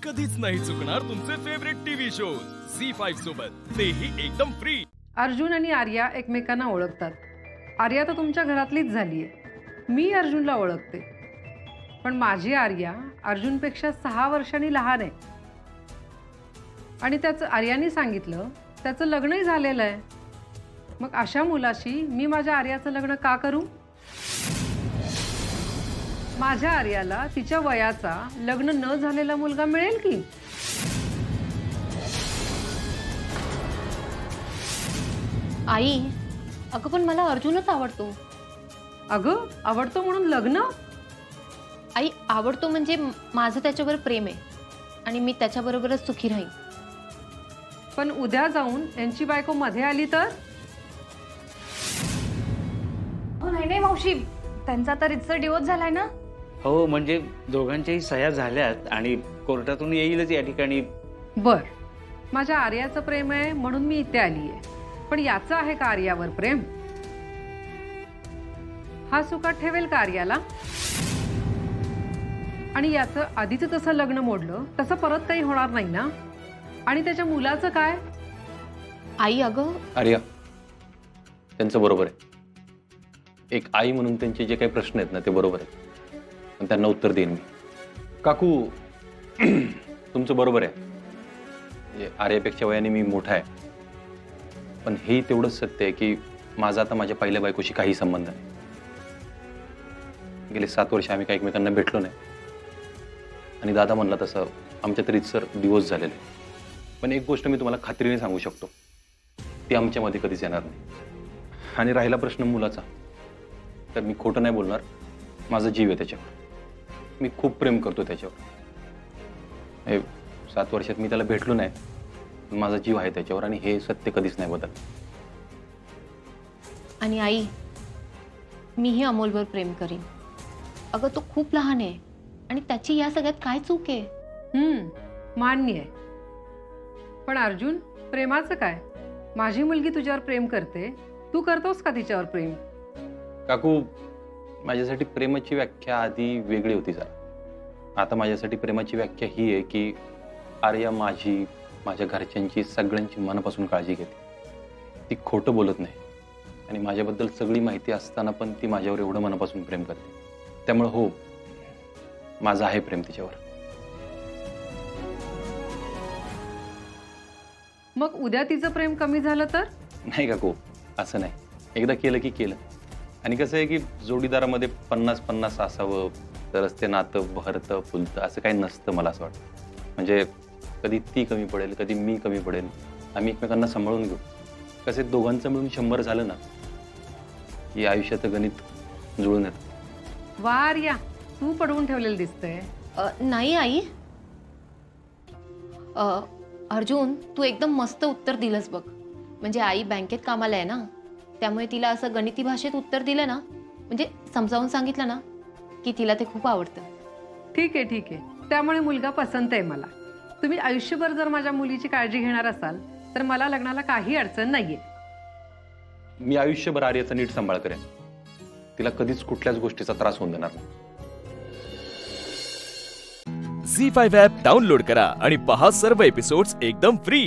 कधीच नाही चुकणार तुमचे फेवरेट टीव्ही शोज झी5 सोबत, तेही एकदम फ्री। अर्जुन आणि आर्या एकमेकांना ओळखतात। आर्या तर तुमच्या घरातलीच झाली आहे। मी अर्जुनला ओळखते, पण माझी आर्या अर्जुनपेक्षा 6 वर्षांनी लहान आहे। आणि त्याचं आर्याने सांगितलं त्याचं लग्नही झालेलं आहे। मग अशा मुलाशी मी माझ्या आर्याचं लग्न का करू? माझ्या आर्याला तिच्या वयाचा लग्न न झालेला मुलगा मिळेल की? आई, अगं पण मला अर्जुनच आवडतो। अगं आवडतो म्हणून लग्न? आई, आवडतो म्हणजे माझं त्याच्यावर प्रेम आहे आणि मी त्याच्याबरोबरच सुखी राहीन। पण उद्या जाऊन यांची बायको मध्ये आली तर? नाही मावशी, त्यांचा तर रितसर डिवोर्स झालाय ना? हो, म्हणजे दोघांच्याही सह्या झाल्यात आणि कोर्टातून येईलच या ठिकाणी। बर, माझ्या आर्याचं प्रेम आहे म्हणून मी इथे आली आहे, पण याचं आहे का आर्यावर प्रेम? हा सुखात ठेवेल का आर्याला? आणि याचं आधीच तसं लग्न मोडलं तसं परत काही होणार नाही ना? आणि त्याच्या मुलाचं काय? आई अगं, आर्या, त्यांचं बरोबर आहे। एक आई म्हणून त्यांचे जे काही प्रश्न आहेत ना ते बरोबर आहेत, पण त्यांना उत्तर देईन मी। काकू, तुमचं बरोबर आहे, आर्यापेक्षा वयाने मी मोठा आहे, पण हेही तेवढंच सत्य आहे की माझा आता माझ्या पहिल्या बायकोशी काही संबंध नाही। गेले 7 वर्ष आम्ही काही एकमेकांना भेटलो नाही, आणि दादा म्हणला तसं आमच्या तरी सर डिवोर्स झालेले। पण एक गोष्ट मी तुम्हाला खात्रीने सांगू शकतो, ती आमच्यामध्ये कधीच येणार नाही। आणि राहिला प्रश्न मुलाचा, तर मी खोटं नाही बोलणार, माझा जीव आहे त्याच्यावर। मी खूप प्रेम करतो त्याच्यावर। 7 वर्षात मी त्याला भेटलो नाही, पण माझा जीव आहे त्याच्यावर, आणि हे सत्य कधीच नाही बदलत। आणि आई, मीही अमोलवर प्रेम करीन। अगं तो खूप लहान आहे आणि त्याची या सगळ्यात काय चूक आहे? मान्य आहे, पण अर्जुन, प्रेमाचं काय? माझी मुलगी तुझ्यावर प्रेम करते, तू करतोस का तिच्यावर प्रेम? काकू, माझ्यासाठी प्रेमाची व्याख्या आधी वेगळी होती जरा। आता माझ्यासाठी प्रेमाची व्याख्या ही आहे की आर्या माझी, माझ्या घरच्यांची, सगळ्यांची मनापासून काळजी घेते। ती खोटं बोलत नाही, आणि माझ्याबद्दल सगळी माहिती असताना पण ती माझ्यावर एवढं मनापासून प्रेम करते। त्यामुळे हो, माझं आहे प्रेम तिच्यावर। मग उद्या तिचं प्रेम कमी झालं तर? नाही काकू, असं नाही। एकदा केलं की केलं। आणि कसं आहे की जोडीदारामध्ये 50-50 असावं तरच ते नातं बहरतं फुलतं, असं काही नसतं मला असं वाटतं। म्हणजे कधी ती कमी पडेल, कधी मी कमी पडेल, आम्ही एकमेकांना सांभाळून घेऊ। कसे दोघांचं मिळून 100 झालं ना की आयुष्याचं गणित जुळून येतं। वा आर्या, तू पडवून ठेवलेलं दिसतंय। नाही आई, अर्जुन तू एकदम मस्त उत्तर दिलंस बघ। म्हणजे आई बँकेत कामाला आहे ना, त्यामुळे तिला असं गणिती भाषेत उत्तर दिलं ना, म्हणजे समजावून सांगितलं ना की तिला ते खूप आवडतं। ठीक आहे, ठीक आहे, त्यामुळे मुलगा पसंत आहे मला। तुम्ही आयुष्यभर जर माझ्या मुलीची काळजी घेणार असाल तर मला लग्नाला काही अडचण नाहीये। मी आयुष्यभर आर्याचा नीट सांभाळ करेन, तिला कधीच कुठल्याच गोष्टीचा त्रास होऊन देणार नाही। झी5 ॲप डाउनलोड करा आणि पहा सर्व एपिसोड्स एकदम फ्री।